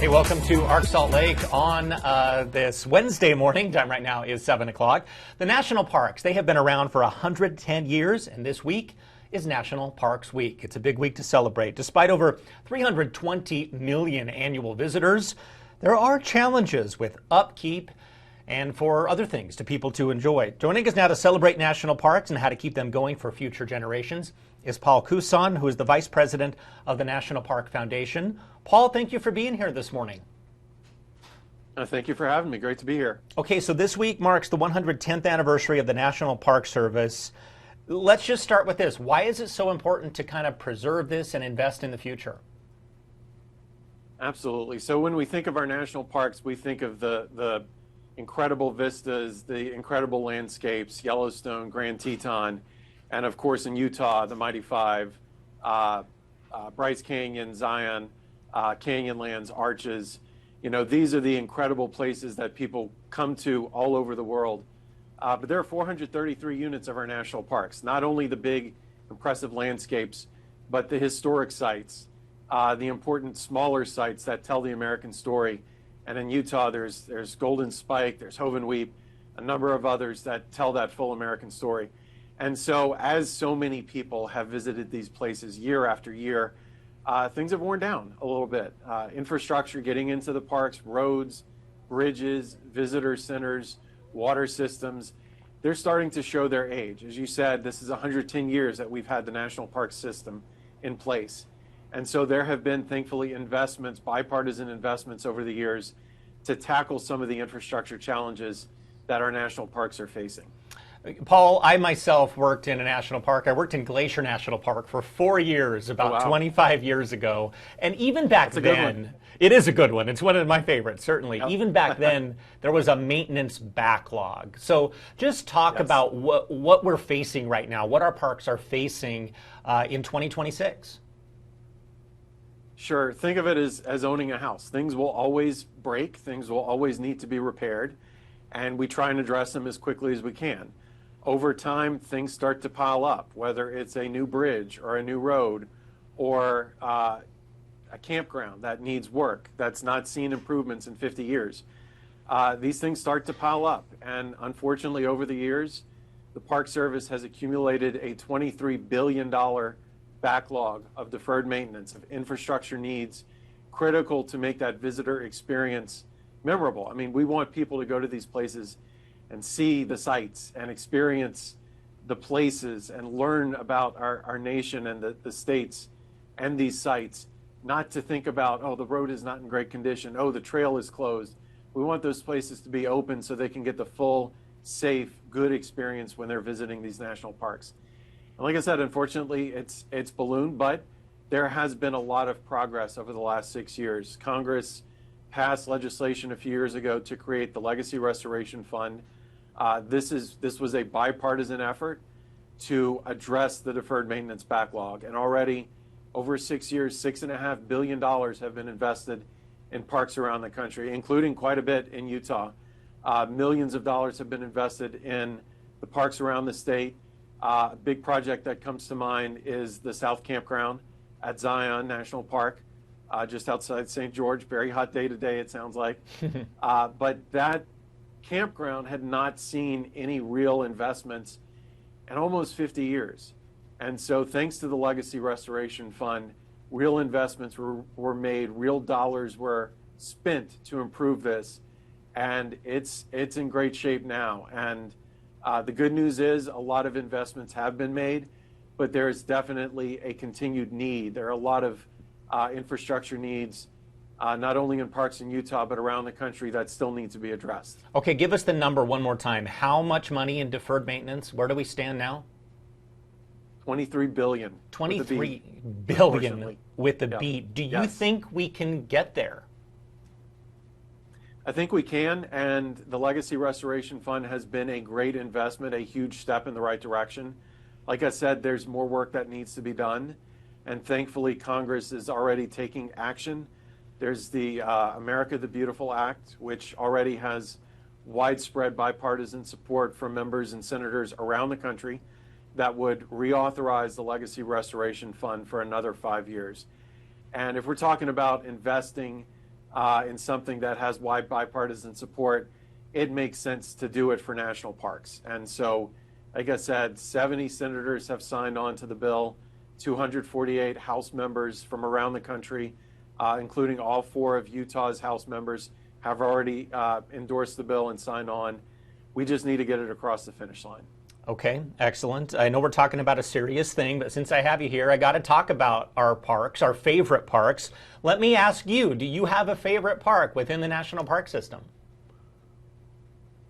Hey, welcome to Arc Salt Lake on this Wednesday morning. Time right now is 7 o'clock. The national parks, they have been around for 110 years, and this week is National Parks Week. It's a big week to celebrate. Despite over 320 million annual visitors, there are challenges with upkeep and for other things to people to enjoy. Joining us now to celebrate national parks and how to keep them going for future generations is Paul Coussan, who is the Vice President of the National Park Foundation. Paul, thank you for being here this morning. Thank you for having me. Great to be here. Okay, so this week marks the 110th anniversary of the National Park Service. Let's just start with this. Why is it so important to kind of preserve this and invest in the future? Absolutely. So when we think of our national parks, we think of the incredible vistas, the incredible landscapes, Yellowstone, Grand Teton, and of course in Utah, the Mighty Five, Bryce Canyon, Zion, Canyonlands, Arches. You know, these are the incredible places that people come to all over the world. But there are 433 units of our national parks, not only the big, impressive landscapes, but the historic sites, the important smaller sites that tell the American story. And in Utah, there's Golden Spike, there's Hovenweep, a number of others that tell that full American story. And so as so many people have visited these places year after year, things have worn down a little bit. Infrastructure getting into the parks, roads, bridges, visitor centers, water systems, they're starting to show their age. As you said, this is 110 years that we've had the National Park System in place. And so there have been, thankfully, investments, bipartisan investments over the years to tackle some of the infrastructure challenges that our national parks are facing. Paul, I myself worked in a national park. I worked in Glacier National Park for 4 years, about 25 years ago. And even back then, it is a good one. It's one of my favorites, certainly. Yep. Even back then, there was a maintenance backlog. So just talk about what we're facing right now, what our parks are facing in 2026. Sure. Think of it as owning a house. Things will always break. Things will always need to be repaired. And we try and address them as quickly as we can. Over time, things start to pile up, whether it's a new bridge or a new road or a campground that needs work, that's not seen improvements in 50 years. These things start to pile up. And unfortunately, over the years, the Park Service has accumulated a $23 billion backlog of deferred maintenance, of infrastructure needs, critical to make that visitor experience memorable. I mean, we want people to go to these places and see the sights and experience the places and learn about our nation and the states and these sites, not to think about, oh, the road is not in great condition, oh, the trail is closed. We want those places to be open so they can get the full, safe, good experience when they're visiting these national parks. And like I said, unfortunately, it's ballooned, but there has been a lot of progress over the last 6 years. Congress passed legislation a few years ago to create the Legacy Restoration Fund. This was a bipartisan effort to address the deferred maintenance backlog. And already over 6 years, $6.5 billion have been invested in parks around the country, including quite a bit in Utah. Millions of dollars have been invested in the parks around the state. A big project that comes to mind is the South Campground at Zion National Park, just outside St. George. Very hot day today, it sounds like. But that campground had not seen any real investments in almost 50 years. And so thanks to the Legacy Restoration Fund, real investments were made, real dollars were spent to improve this. And it's in great shape now. And the good news is a lot of investments have been made, but there is definitely a continued need. There are a lot of infrastructure needs, not only in parks in Utah, but around the country that still need to be addressed. Okay, give us the number one more time. How much money in deferred maintenance? Where do we stand now? $23 billion. $23 billion with the beat. Do you think we can get there? I think we can, and the Legacy Restoration Fund has been a great investment, a huge step in the right direction. Like I said, there's more work that needs to be done, and thankfully Congress is already taking action. There's the America the Beautiful Act, which already has widespread bipartisan support from members and senators around the country that would reauthorize the Legacy Restoration Fund for another 5 years. And if we're talking about investing in something that has wide bipartisan support, it makes sense to do it for national parks. And so, like I said, 70 senators have signed on to the bill, 248 House members from around the country, including all 4 of Utah's House members, have already endorsed the bill and signed on. We just need to get it across the finish line. Okay, excellent. I know we're talking about a serious thing, but since I have you here, I got to talk about our parks, our favorite parks. Let me ask you, do you have a favorite park within the national park system?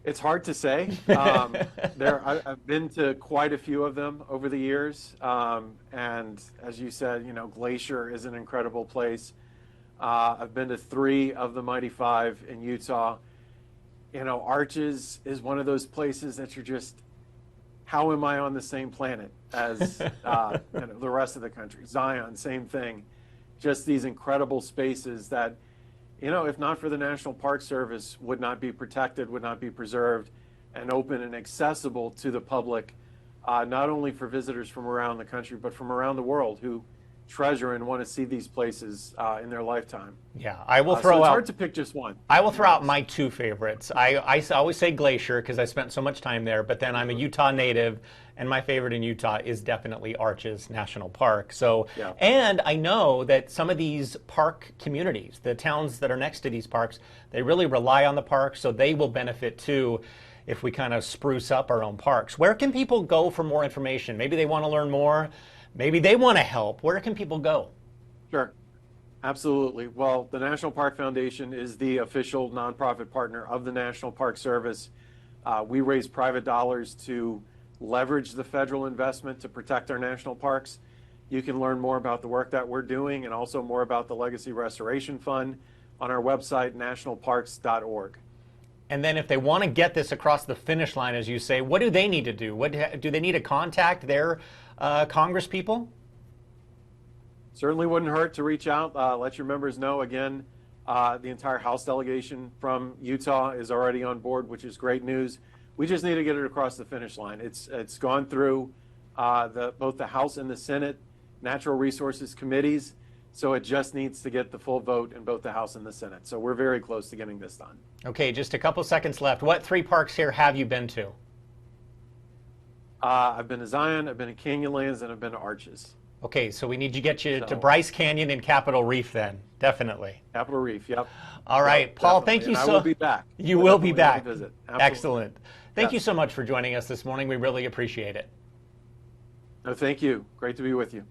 It's hard to say. I've been to quite a few of them over the years. And as you said, Glacier is an incredible place. I've been to 3 of the Mighty 5 in Utah. Arches is one of those places that you're just, how am I on the same planet as the rest of the country? Zion, same thing. Just these incredible spaces that, if not for the National Park Service, would not be protected, would not be preserved, and open and accessible to the public, not only for visitors from around the country, but from around the world who treasure and want to see these places in their lifetime. Yeah, I will throw so it's out. hard to pick just one. I will throw out my 2 favorites. I always say Glacier because I spent so much time there, but then I'm a Utah native, and my favorite in Utah is definitely Arches National Park. So, Yeah. And I know that some of these park communities, the towns that are next to these parks, they really rely on the parks, so they will benefit too if we kind of spruce up our own parks. Where can people go for more information? Maybe they want to learn more. Maybe they want to help. Where can people go? Sure. Absolutely. Well, the National Park Foundation is the official nonprofit partner of the National Park Service. We raise private dollars to leverage the federal investment to protect our national parks. You can learn more about the work that we're doing and also more about the Legacy Restoration Fund on our website, nationalparks.org. And then if they want to get this across the finish line, as you say, what do they need to do? Do they need to contact their Congress people? Certainly wouldn't hurt to reach out, let your members know. Again, the entire House delegation from Utah is already on board, which is great news. We just need to get it across the finish line. It's gone through both the House and the Senate Natural Resources Committees, so it just needs to get the full vote in both the House and the Senate. So we're very close to getting this done. Okay, just a couple seconds left. What 3 parks here have you been to? I've been to Zion, I've been to Canyonlands, and I've been to Arches. Okay, so we need to get you to Bryce Canyon and Capitol Reef then, definitely. Capitol Reef, yep. All right, Yep, Paul, definitely. thank you and so I will be back. You will be back. Visit. Excellent. Thank Yes. you so much for joining us this morning. We really appreciate it. No, thank you. Great to be with you.